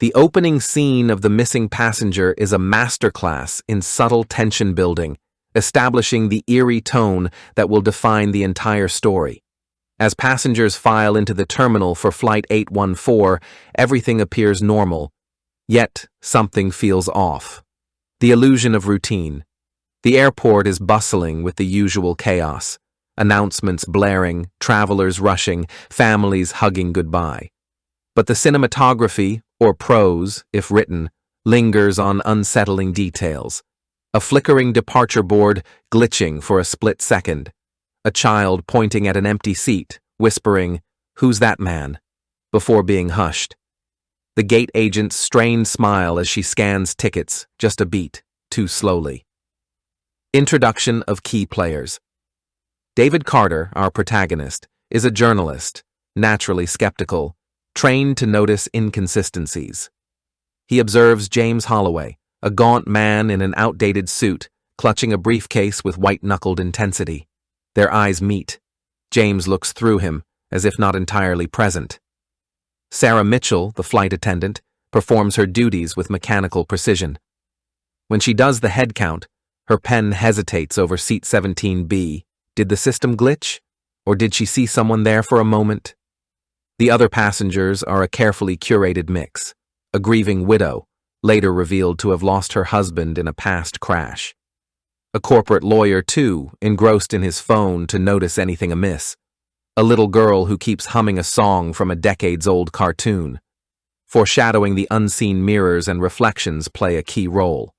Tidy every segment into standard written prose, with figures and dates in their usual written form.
The opening scene of The Missing Passenger is a masterclass in subtle tension building, establishing the eerie tone that will define the entire story. As passengers file into the terminal for Flight 814, everything appears normal, yet something feels off. The illusion of routine. The airport is bustling with the usual chaos. Announcements blaring, travelers rushing, families hugging goodbye. But the cinematography, or prose, if written, lingers on unsettling details. A flickering departure board glitching for a split second. A child pointing at an empty seat, whispering, "Who's that man?" before being hushed. The gate agent's strained smile as she scans tickets, just a beat, too slowly. Introduction of key players. David Carter, our protagonist, is a journalist, naturally skeptical, trained to notice inconsistencies. He observes James Holloway, a gaunt man in an outdated suit, clutching a briefcase with white-knuckled intensity. Their eyes meet. James looks through him, as if not entirely present. Sarah Mitchell, the flight attendant, performs her duties with mechanical precision. When she does the head count, her pen hesitates over seat 17B. Did the system glitch? Or did she see someone there for a moment? The other passengers are a carefully curated mix. A grieving widow, later revealed to have lost her husband in a past crash. A corporate lawyer, too, engrossed in his phone to notice anything amiss. A little girl who keeps humming a song from a decades-old cartoon. Foreshadowing the unseen mirrors and reflections play a key role.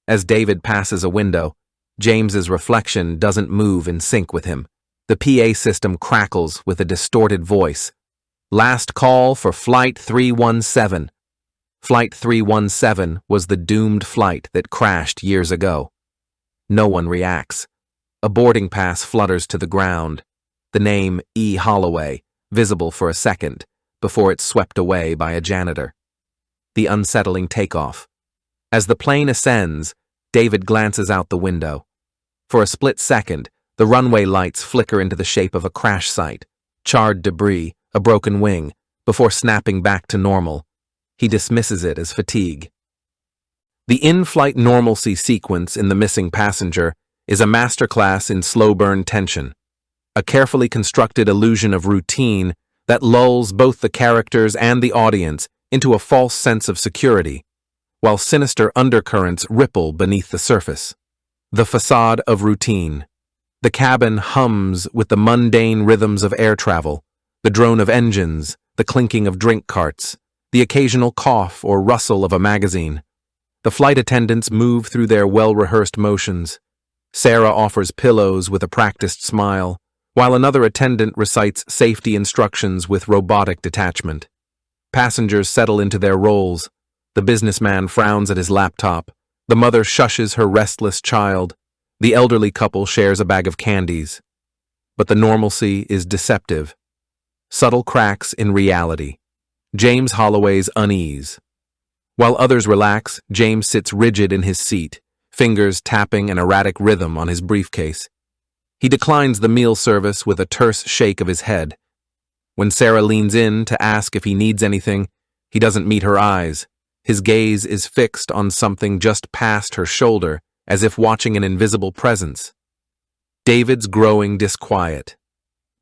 As David passes a window, James's reflection doesn't move in sync with him. The PA system crackles with a distorted voice. "Last call for Flight 317. Flight 317 was the doomed flight that crashed years ago. No one reacts. A boarding pass flutters to the ground. The name E. Holloway, visible for a second, before it's swept away by a janitor. The unsettling takeoff. As the plane ascends, David glances out the window. For a split second, the runway lights flicker into the shape of a crash site, charred debris, a broken wing, before snapping back to normal. He dismisses it as fatigue. The in-flight normalcy sequence in The Missing Passenger is a masterclass in slow-burn tension, a carefully constructed illusion of routine that lulls both the characters and the audience into a false sense of security, while sinister undercurrents ripple beneath the surface. The facade of routine. The cabin hums with the mundane rhythms of air travel, the drone of engines, the clinking of drink carts, the occasional cough or rustle of a magazine. The flight attendants move through their well-rehearsed motions. Sarah offers pillows with a practiced smile, while another attendant recites safety instructions with robotic detachment. Passengers settle into their roles. The businessman frowns at his laptop. The mother shushes her restless child. The elderly couple shares a bag of candies. But the normalcy is deceptive. Subtle cracks in reality. James Holloway's unease. While others relax, James sits rigid in his seat, fingers tapping an erratic rhythm on his briefcase. He declines the meal service with a terse shake of his head. When Sarah leans in to ask if he needs anything, he doesn't meet her eyes. His gaze is fixed on something just past her shoulder, as if watching an invisible presence. David's growing disquiet.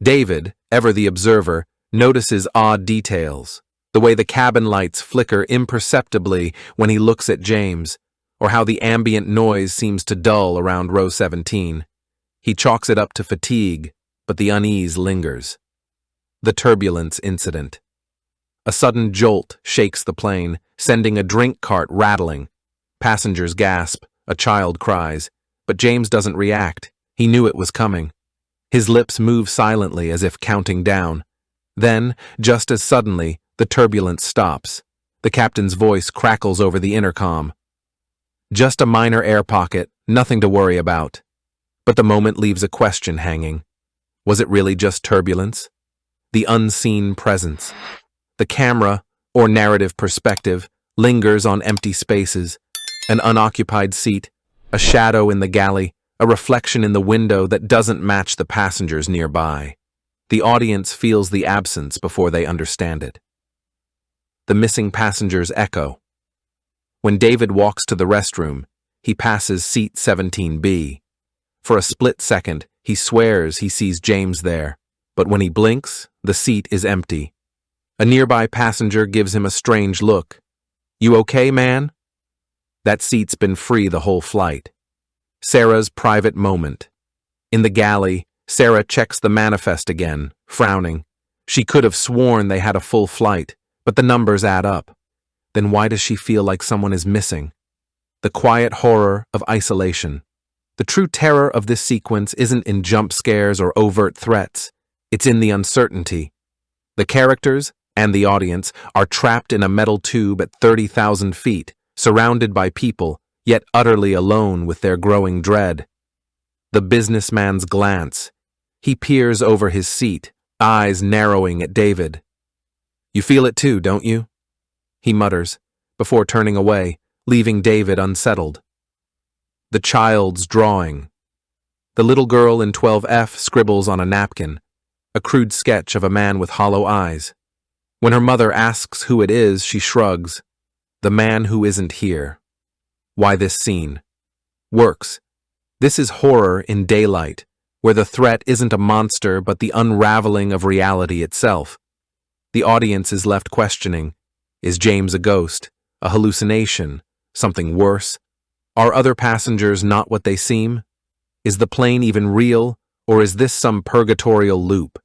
David, ever the observer, notices odd details, the way the cabin lights flicker imperceptibly when he looks at James, or how the ambient noise seems to dull around row 17. He chalks it up to fatigue, but the unease lingers. The turbulence incident. A sudden jolt shakes the plane, sending a drink cart rattling. Passengers gasp, a child cries, but James doesn't react. He knew it was coming. His lips move silently as if counting down. Then, just as suddenly, the turbulence stops. The captain's voice crackles over the intercom. Just a minor air pocket, nothing to worry about. But the moment leaves a question hanging. Was it really just turbulence? The unseen presence. The camera, or narrative perspective, lingers on empty spaces. An unoccupied seat, a shadow in the galley, a reflection in the window that doesn't match the passengers nearby. The audience feels the absence before they understand it. the missing passenger's echo. When David walks to the restroom, he passes seat 17B. For a split second, he swears he sees James there, but when he blinks, the seat is empty. A nearby passenger gives him a strange look. "You okay, man?" That seat's been free the whole flight. Sarah's private moment. In the galley, Sarah checks the manifest again, frowning. She could have sworn they had a full flight, but the numbers add up. Then why does she feel like someone is missing? The quiet horror of isolation. The true terror of this sequence isn't in jump scares or overt threats. It's in the uncertainty. The characters and the audience are trapped in a metal tube at 30,000 feet, surrounded by people, yet utterly alone with their growing dread. The businessman's glance. He peers over his seat, eyes narrowing at David. "You feel it too, don't you?" he mutters, before turning away, leaving David unsettled. The child's drawing. The little girl in 12F scribbles on a napkin, a crude sketch of a man with hollow eyes. When her mother asks who it is, she shrugs. The man who isn't here. Why this scene? Works. This is horror in daylight, where the threat isn't a monster but the unraveling of reality itself. The audience is left questioning. Is James a ghost? A hallucination? Something worse? Are other passengers not what they seem? Is the plane even real, or is this some purgatorial loop?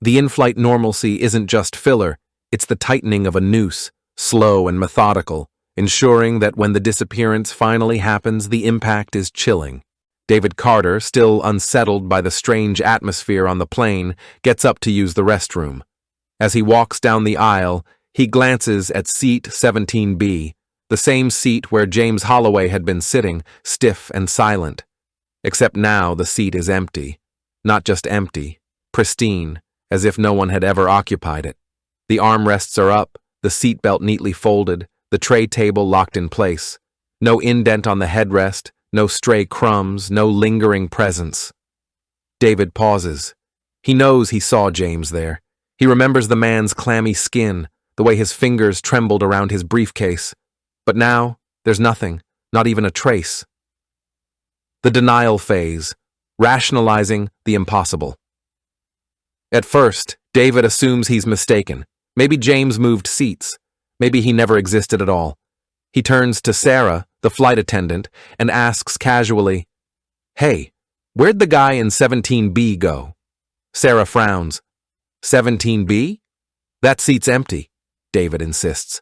The in-flight normalcy isn't just filler, it's the tightening of a noose, slow and methodical, ensuring that when the disappearance finally happens, the impact is chilling. David Carter, still unsettled by the strange atmosphere on the plane, gets up to use the restroom. As he walks down the aisle, he glances at seat 17B, the same seat where James Holloway had been sitting, stiff and silent. Except now the seat is empty. Not just empty, pristine, as if no one had ever occupied it. The armrests are up, the seatbelt neatly folded, the tray table locked in place. No indent on the headrest, no stray crumbs, no lingering presence. David pauses. He knows he saw James there. He remembers the man's clammy skin, the way his fingers trembled around his briefcase. But now, there's nothing, not even a trace. The denial phase, rationalizing the impossible. At first, David assumes he's mistaken. Maybe James moved seats. Maybe he never existed at all. He turns to Sarah, the flight attendant, and asks casually, "Hey, where'd the guy in 17B go?" Sarah frowns. 17B? That seat's empty, David insists.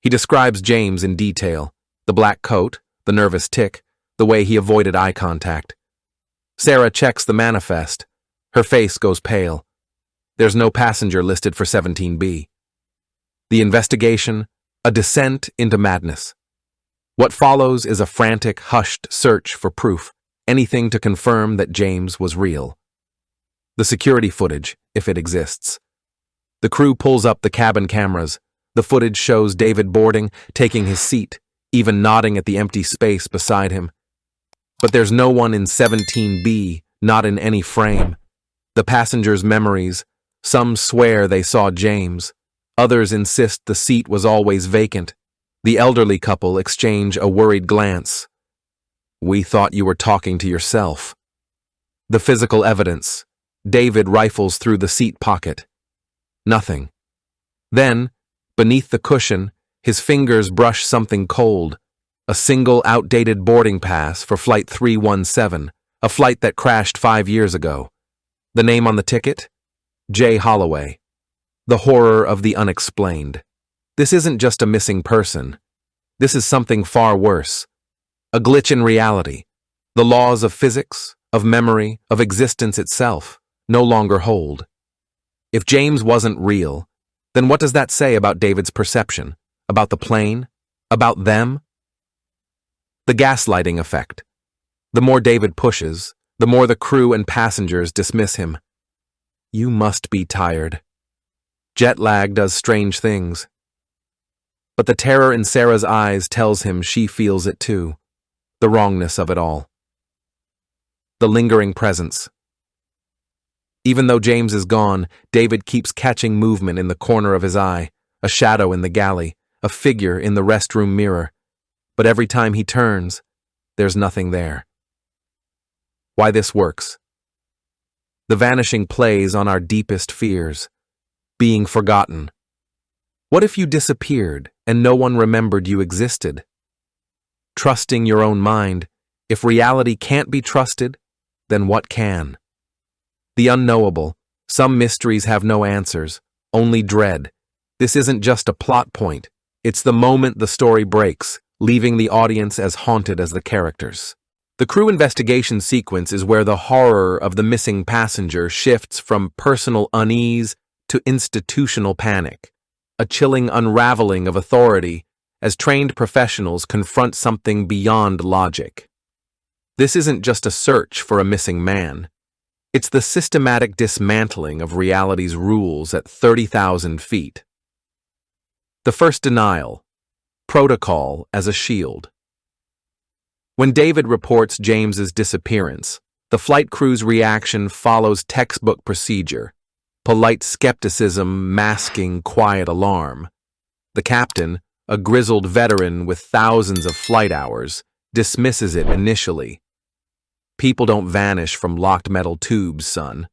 He describes James in detail, the black coat, the nervous tic, the way he avoided eye contact. Sarah checks the manifest. Her face goes pale. There's no passenger listed for 17B. The investigation, a descent into madness. What follows is a frantic, hushed search for proof, anything to confirm that James was real. The security footage, if it exists. The crew pulls up the cabin cameras. The footage shows David boarding, taking his seat, even nodding at the empty space beside him. But there's no one in 17B, not in any frame. The passengers' memories, some swear they saw James. Others insist the seat was always vacant. The elderly couple exchange a worried glance. "We thought you were talking to yourself." The physical evidence. David rifles through the seat pocket. Nothing. Then, beneath the cushion, his fingers brush something cold. A single outdated boarding pass for Flight 317, a flight that crashed 5 years ago. The name on the ticket? J. Holloway. The horror of the unexplained. This isn't just a missing person. This is something far worse. A glitch in reality. The laws of physics, of memory, of existence itself, no longer hold. If James wasn't real, then what does that say about David's perception? About the plane? About them? The gaslighting effect. The more David pushes, the more the crew and passengers dismiss him. You must be tired. Jet lag does strange things. But the terror in Sarah's eyes tells him she feels it too. The wrongness of it all. The lingering presence. Even though James is gone, David keeps catching movement in the corner of his eye, a shadow in the galley, a figure in the restroom mirror. But every time he turns, there's nothing there. Why this works? The vanishing plays on our deepest fears. Being forgotten. What if you disappeared and no one remembered you existed? Trusting your own mind. If reality can't be trusted, then what can? The unknowable. Some mysteries have no answers, only dread. This isn't just a plot point. It's the moment the story breaks, leaving the audience as haunted as the characters. The crew investigation sequence is where the horror of the missing passenger shifts from personal unease to institutional panic, a chilling unraveling of authority as trained professionals confront something beyond logic. This isn't just a search for a missing man. It's the systematic dismantling of reality's rules at 30,000 feet. The first denial, protocol as a shield. When David reports James's disappearance, the flight crew's reaction follows textbook procedure, polite skepticism masking quiet alarm. The captain, a grizzled veteran with thousands of flight hours, dismisses it initially. People don't vanish from locked metal tubes, son.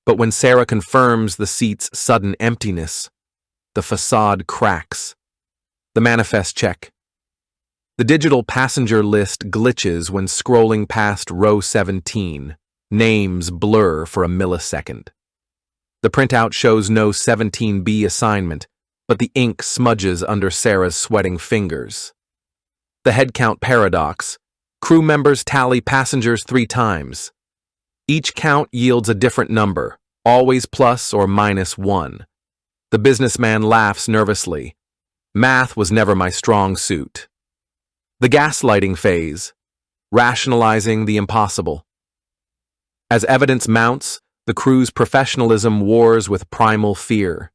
But when Sarah confirms the seat's sudden emptiness, the facade cracks. The manifest check. The digital passenger list glitches when scrolling past row 17. Names blur for a millisecond. The printout shows no 17B assignment, but the ink smudges under Sarah's sweating fingers. The head count paradox. Crew members tally passengers 3 times. Each count yields a different number, always plus or minus 1. The businessman laughs nervously. Math was never my strong suit. The gaslighting phase, rationalizing the impossible. As evidence mounts, the crew's professionalism wars with primal fear.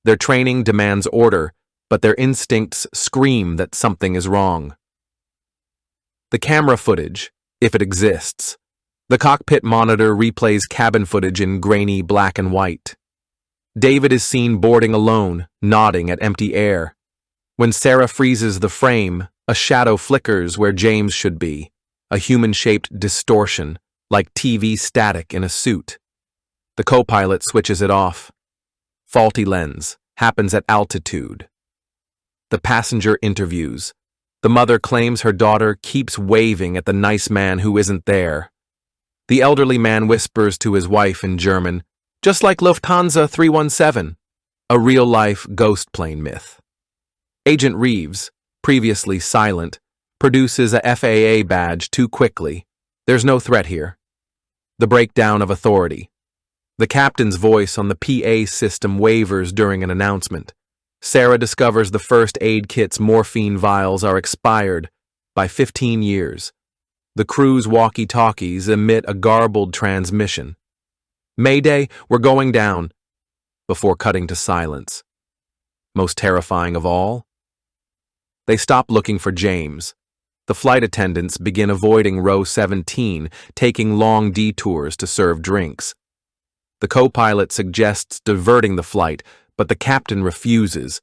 Their training demands order, but their instincts scream that something is wrong. The camera footage, if it exists. The cockpit monitor replays cabin footage in grainy black and white. David is seen boarding alone, nodding at empty air. When Sarah freezes the frame, a shadow flickers where James should be, a human-shaped distortion, like TV static in a suit. The co-pilot switches it off. Faulty lens, happens at altitude. The passenger interviews. The mother claims her daughter keeps waving at the nice man who isn't there. The elderly man whispers to his wife in German, just like Lufthansa 317, a real-life ghost plane myth. Agent Reeves, previously silent, produces a FAA badge too quickly. There's no threat here. The breakdown of authority. The captain's voice on the PA system wavers during an announcement. Sarah discovers the first aid kit's morphine vials are expired by 15 years. The crew's walkie-talkies emit a garbled transmission. Mayday, we're going down, before cutting to silence. Most terrifying of all? They stop looking for James. The flight attendants begin avoiding row 17, taking long detours to serve drinks. The co-pilot suggests diverting the flight, but the captain refuses.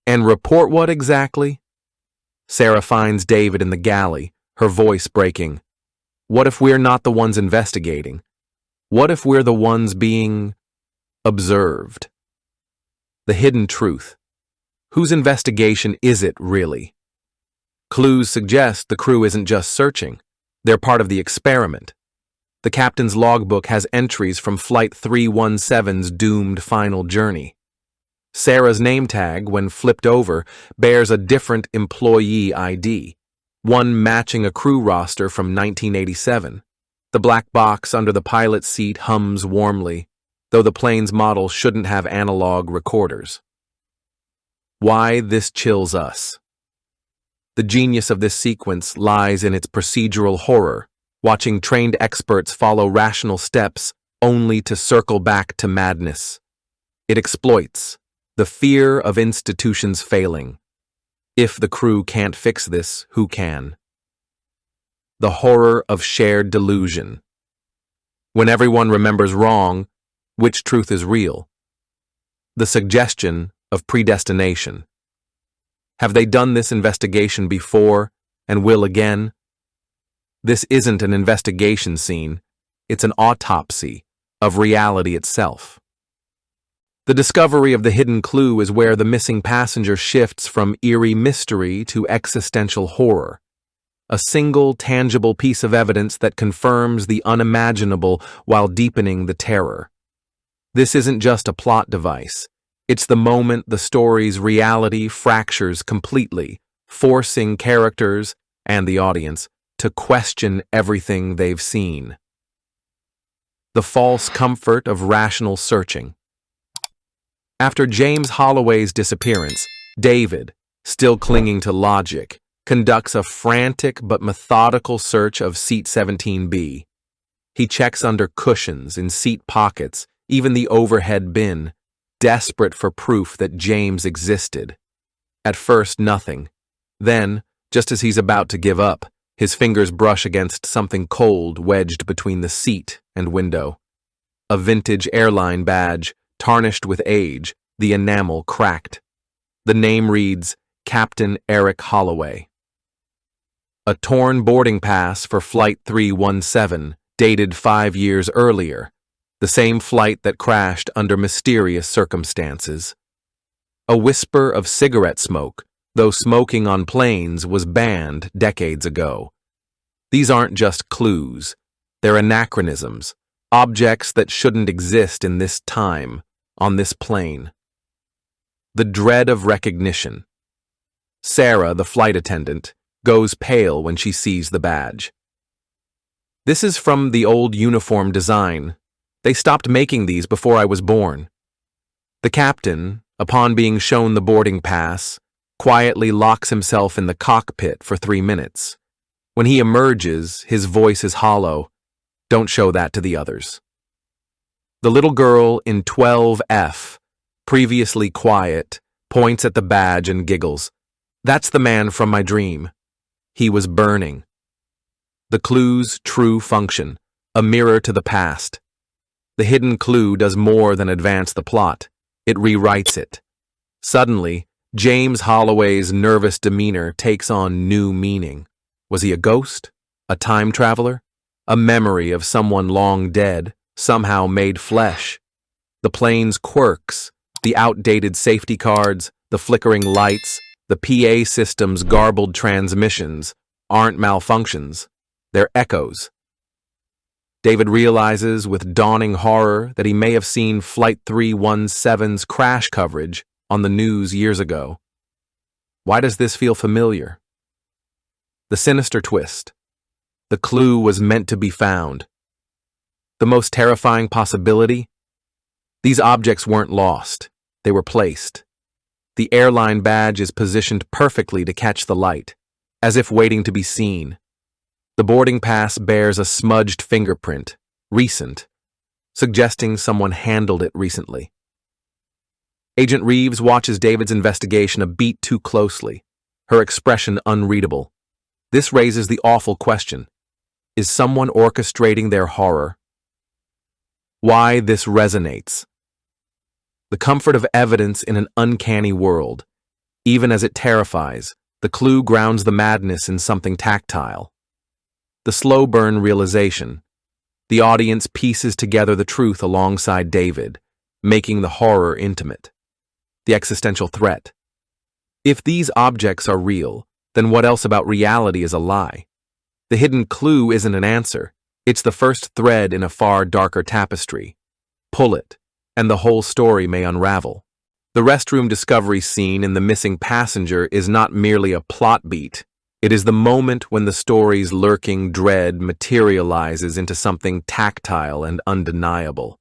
And report what exactly? Sarah finds David in the galley, her voice breaking. What if we're not the ones investigating? What if we're the ones being observed? The hidden truth. Whose investigation is it, really? Clues suggest the crew isn't just searching. They're part of the experiment. The captain's logbook has entries from Flight 317's doomed final journey. Sarah's name tag, when flipped over, bears a different employee ID, one matching a crew roster from 1987. The black box under the pilot's seat hums warmly, though the plane's model shouldn't have analog recorders. Why this chills us? The genius of this sequence lies in its procedural horror, watching trained experts follow rational steps only to circle back to madness. It exploits the fear of institutions failing. If the crew can't fix this, who can? The horror of shared delusion. When everyone remembers wrong, which truth is real? The suggestion of predestination. Have they done this investigation before and will again? This isn't an investigation scene, it's an autopsy of reality itself. The discovery of the hidden clue is where the missing passenger shifts from eerie mystery to existential horror. A single, tangible piece of evidence that confirms the unimaginable while deepening the terror. This isn't just a plot device. It's the moment the story's reality fractures completely, forcing characters and the audience to question everything they've seen. The false comfort of rational searching. After James Holloway's disappearance, David, still clinging to logic, conducts a frantic but methodical search of seat 17B. He checks under cushions, in seat pockets, even the overhead bin, desperate for proof that James existed. At first, nothing. Then, just as he's about to give up, his fingers brush against something cold wedged between the seat and window. A vintage airline badge, tarnished with age, the enamel cracked. The name reads, Captain Eric Holloway. A torn boarding pass for Flight 317, dated 5 years earlier, the same flight that crashed under mysterious circumstances. A whisper of cigarette smoke, though smoking on planes was banned decades ago. These aren't just clues, they're anachronisms, objects that shouldn't exist in this time, on this plane. The dread of recognition. Sarah, the flight attendant, goes pale when she sees the badge. This is from the old uniform design. They stopped making these before I was born. The captain, upon being shown the boarding pass, quietly locks himself in the cockpit for 3 minutes. When he emerges, his voice is hollow. Don't show that to the others. The little girl in 12F, previously quiet, points at the badge and giggles. That's the man from my dream. He was burning. The clue's true function, a mirror to the past. The hidden clue does more than advance the plot. It rewrites it. Suddenly, James Holloway's nervous demeanor takes on new meaning. Was he a ghost? A time traveler? A memory of someone long dead, somehow made flesh? The plane's quirks, the outdated safety cards, the flickering lights, the PA system's garbled transmissions aren't malfunctions. They're echoes. David realizes with dawning horror that he may have seen Flight 317's crash coverage on the news years ago. Why does this feel familiar? The sinister twist. The clue was meant to be found. The most terrifying possibility? These objects weren't lost. They were placed. The airline badge is positioned perfectly to catch the light, as if waiting to be seen. The boarding pass bears a smudged fingerprint, recent, suggesting someone handled it recently. Agent Reeves watches David's investigation a beat too closely, her expression unreadable. This raises the awful question. Is someone orchestrating their horror? Why this resonates. The comfort of evidence in an uncanny world. Even as it terrifies, the clue grounds the madness in something tactile. The slow burn realization. The audience pieces together the truth alongside David, making the horror intimate. The existential threat. If these objects are real, then what else about reality is a lie? The hidden clue isn't an answer. It's the first thread in a far darker tapestry. Pull it, and the whole story may unravel. The restroom discovery scene in The Missing Passenger is not merely a plot beat. It is the moment when the story's lurking dread materializes into something tactile and undeniable.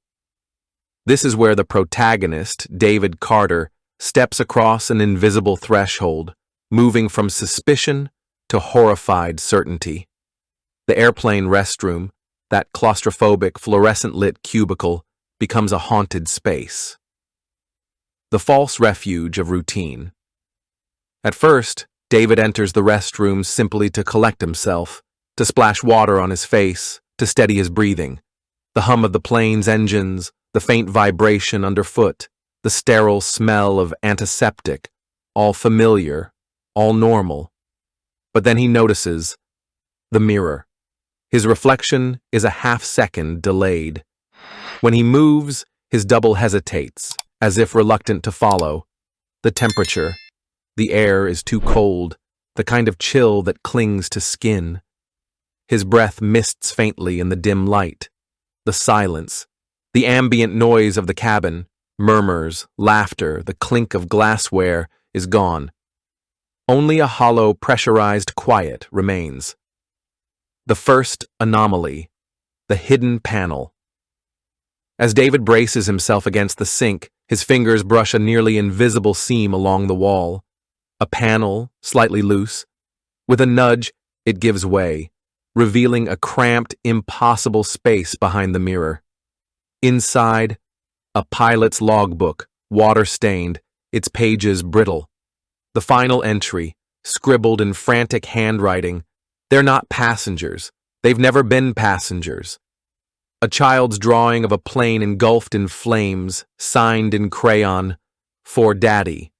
This is where the protagonist, David Carter, steps across an invisible threshold, moving from suspicion to horrified certainty. The airplane restroom, that claustrophobic, fluorescent-lit cubicle, becomes a haunted space. The false refuge of routine. At first, David enters the restroom simply to collect himself, to splash water on his face, to steady his breathing. The hum of the plane's engines, the faint vibration underfoot, the sterile smell of antiseptic, all familiar, all normal. But then he notices the mirror. His reflection is a half-second delayed. When he moves, his double hesitates, as if reluctant to follow. The temperature. The air is too cold, the kind of chill that clings to skin. His breath mists faintly in the dim light. The silence. The ambient noise of the cabin, murmurs, laughter, the clink of glassware is gone. Only a hollow, pressurized quiet remains. The first anomaly, the hidden panel. As David braces himself against the sink, his fingers brush a nearly invisible seam along the wall. A panel, slightly loose. With a nudge, it gives way, revealing a cramped, impossible space behind the mirror. Inside, a pilot's logbook, water-stained, its pages brittle. The final entry, scribbled in frantic handwriting. They're not passengers. They've never been passengers. A child's drawing of a plane engulfed in flames, signed in crayon, "For Daddy."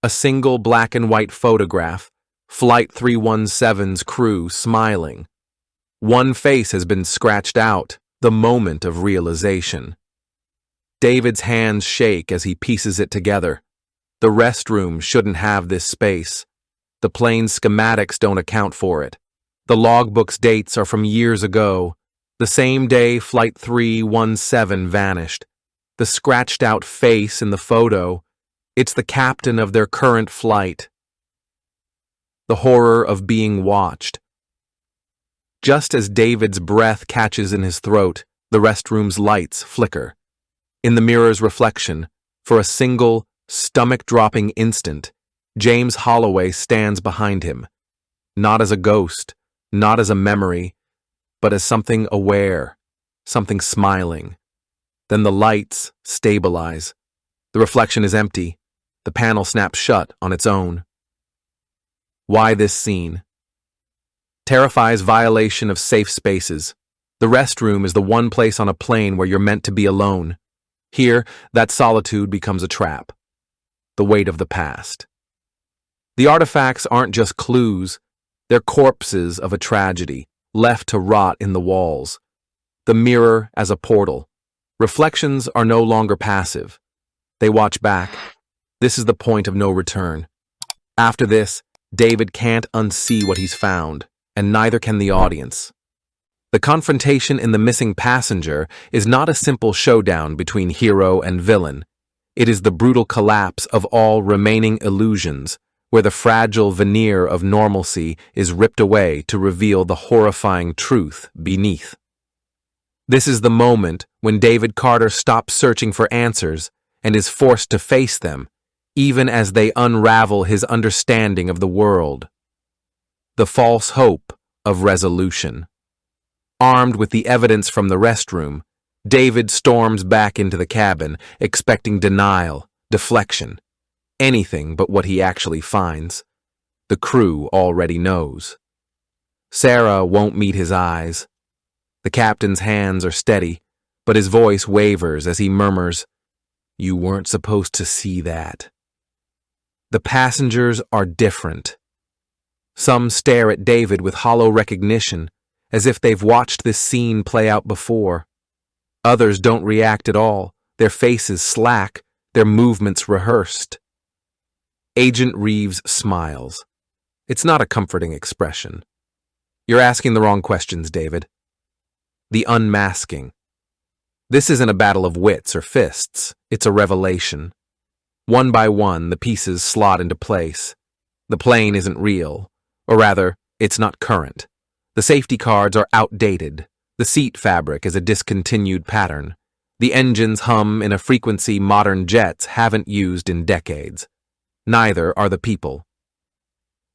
A single black and white photograph, Flight 317's crew smiling. One face has been scratched out, the moment of realization. David's hands shake as he pieces it together. The restroom shouldn't have this space. The plane's schematics don't account for it. The logbook's dates are from years ago, the same day Flight 317 vanished. The scratched-out face in the photo, it's the captain of their current flight. The horror of being watched. Just as David's breath catches in his throat, the restroom's lights flicker. In the mirror's reflection, for a single, stomach-dropping instant, James Holloway stands behind him. Not as a ghost, not as a memory, but as something aware, something smiling. Then the lights stabilize. The reflection is empty. The panel snaps shut on its own. Why this scene? Terrifies violation of safe spaces. The restroom is the one place on a plane where you're meant to be alone. Here, that solitude becomes a trap. The weight of the past. The artifacts aren't just clues. They're corpses of a tragedy, left to rot in the walls. The mirror as a portal. Reflections are no longer passive. They watch back. This is the point of no return. After this, David can't unsee what he's found, and neither can the audience. The confrontation in The Missing Passenger is not a simple showdown between hero and villain. It is the brutal collapse of all remaining illusions, where the fragile veneer of normalcy is ripped away to reveal the horrifying truth beneath. This is the moment when David Carter stops searching for answers and is forced to face them, even as they unravel his understanding of the world. The false hope of resolution. Armed with the evidence from the restroom, David storms back into the cabin, expecting denial, deflection, anything but what he actually finds. The crew already knows. Sarah won't meet his eyes. The captain's hands are steady, but his voice wavers as he murmurs, "You weren't supposed to see that." The passengers are different. Some stare at David with hollow recognition, as if they've watched this scene play out before. Others don't react at all, their faces slack, their movements rehearsed. Agent Reeves smiles. It's not a comforting expression. You're asking the wrong questions, David. The unmasking. This isn't a battle of wits or fists, it's a revelation. One by one, the pieces slot into place. The plane isn't real, or rather, it's not current. The safety cards are outdated. The seat fabric is a discontinued pattern. The engines hum in a frequency modern jets haven't used in decades. Neither are the people.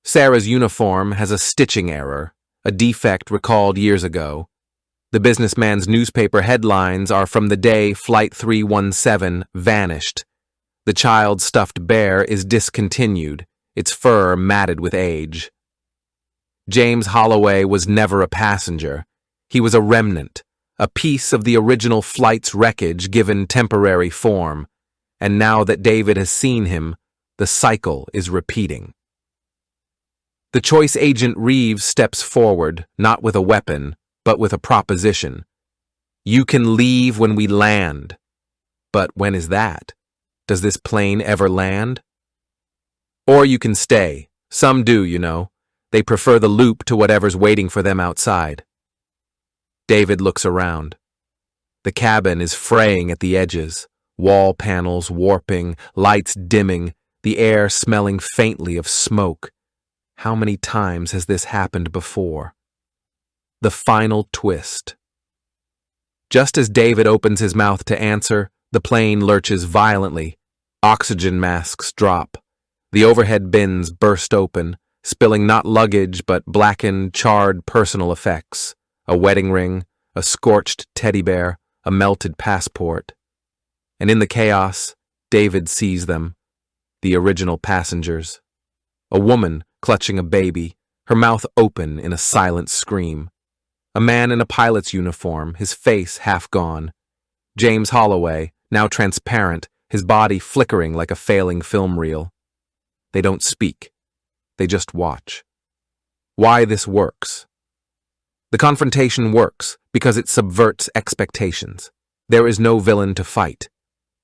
Sarah's uniform has a stitching error, a defect recalled years ago. The businessman's newspaper headlines are from the day Flight 317 vanished. The child's stuffed bear is discontinued, its fur matted with age. James Holloway was never a passenger. He was a remnant, a piece of the original flight's wreckage given temporary form. and now that David has seen him, the cycle is repeating. The choice agent Reeves steps forward, not with a weapon, but with a proposition. You can leave when we land. But when is that? Does this plane ever land? Or you can stay. Some do, you know. They prefer the loop to whatever's waiting for them outside. David looks around. The cabin is fraying at the edges, wall panels warping, lights dimming, the air smelling faintly of smoke. How many times has this happened before? The final twist. Just as David opens his mouth to answer, the plane lurches violently. Oxygen masks drop. The overhead bins burst open, spilling not luggage but blackened, charred personal effects. A wedding ring, a scorched teddy bear, a melted passport. And in the chaos, David sees them, the original passengers. A woman clutching a baby, her mouth open in a silent scream. A man in a pilot's uniform, his face half gone. James Holloway, now transparent, his body flickering like a failing film reel. They don't speak. They just watch. Why this works? The confrontation works because it subverts expectations. There is no villain to fight.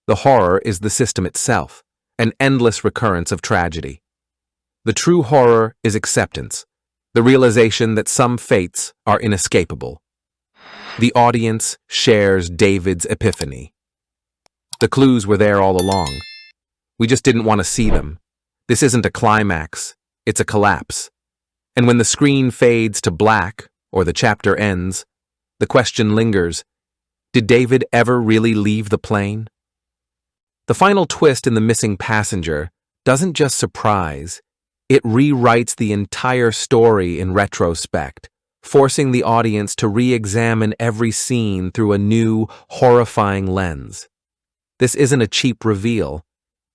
The horror is the system itself, an endless recurrence of tragedy. The true horror is acceptance, the realization that some fates are inescapable. The audience shares David's epiphany. The clues were there all along. We just didn't want to see them. This isn't a climax, it's a collapse. And when the screen fades to black, or the chapter ends, the question lingers, did David ever really leave the plane? The final twist in The Missing Passenger doesn't just surprise, it rewrites the entire story in retrospect, forcing the audience to re-examine every scene through a new, horrifying lens. This isn't a cheap reveal.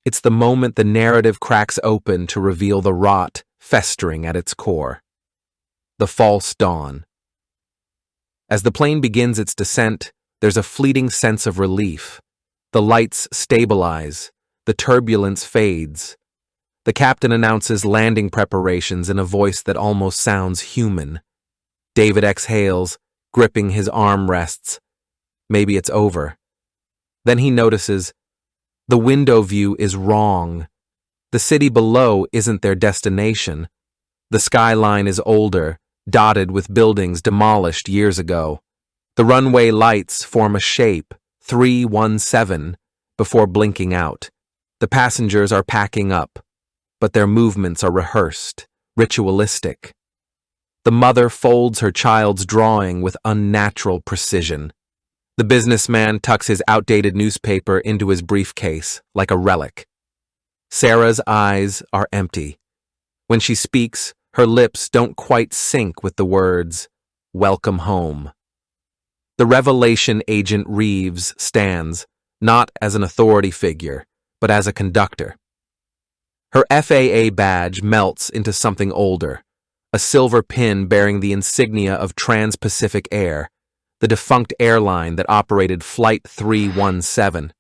It's the moment the narrative cracks open to reveal the rot festering at its core. The false dawn. As the plane begins its descent, there's a fleeting sense of relief. The lights stabilize, the turbulence fades. The captain announces landing preparations in a voice that almost sounds human. David exhales, gripping his armrests. Maybe it's over. Then he notices, the window view is wrong. The city below isn't their destination. The skyline is older, dotted with buildings demolished years ago. The runway lights form a shape, 317, before blinking out. The passengers are packing up, but their movements are rehearsed, ritualistic. The mother folds her child's drawing with unnatural precision. The businessman tucks his outdated newspaper into his briefcase like a relic. Sarah's eyes are empty. When she speaks, her lips don't quite sync with the words, "Welcome home." The revelation agent Reeves stands, not as an authority figure, but as a conductor. Her FAA badge melts into something older, a silver pin bearing the insignia of Trans-Pacific Air, the defunct airline that operated Flight 317.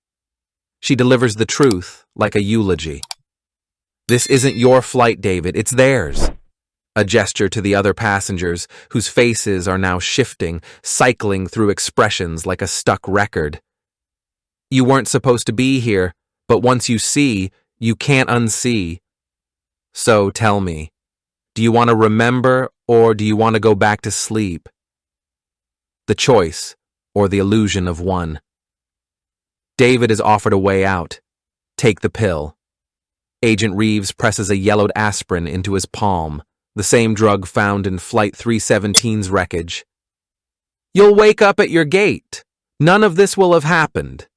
She delivers the truth like a eulogy. This isn't your flight, David, it's theirs. A gesture to the other passengers, whose faces are now shifting, cycling through expressions like a stuck record. You weren't supposed to be here, but once you see, you can't unsee. So tell me, do you want to remember or do you want to go back to sleep? The choice, or the illusion of one. David is offered a way out. Take the pill. Agent Reeves presses a yellowed aspirin into his palm, the same drug found in Flight 317's wreckage. You'll wake up at your gate. None of this will have happened.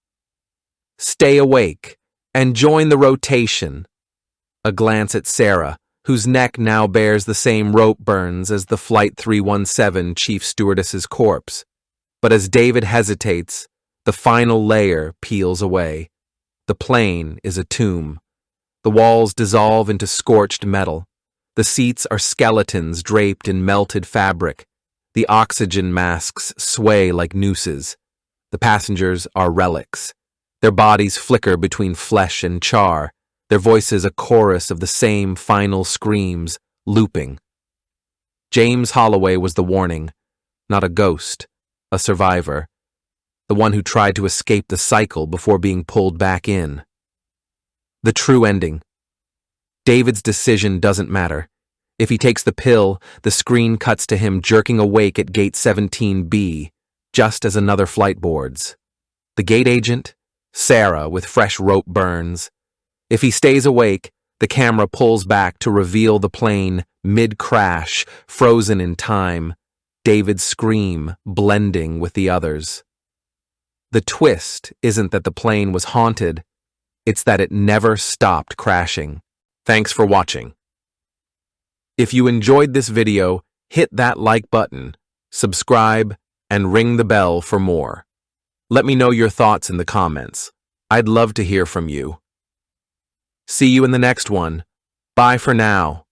Stay awake and join the rotation. A glance at Sarah, whose neck now bears the same rope burns as the Flight 317 chief stewardess's corpse. But as David hesitates, the final layer peels away. The plane is a tomb. The walls dissolve into scorched metal. The seats are skeletons draped in melted fabric. The oxygen masks sway like nooses. The passengers are relics. Their bodies flicker between flesh and char, their voices a chorus of the same final screams, looping. James Holloway was the warning, not a ghost, a survivor, the one who tried to escape the cycle before being pulled back in. The true ending. David's decision doesn't matter. If he takes the pill, the screen cuts to him jerking awake at gate 17B, just as another flight boards. The gate agent? Sarah with fresh rope burns. If he stays awake, the camera pulls back to reveal the plane mid-crash, frozen in time, David's scream blending with the others. The twist isn't that the plane was haunted, it's that it never stopped crashing. Thanks for watching. If you enjoyed this video, hit that like button, subscribe, and ring the bell for more. Let me know your thoughts in the comments. I'd love to hear from you. See you in the next one. Bye for now.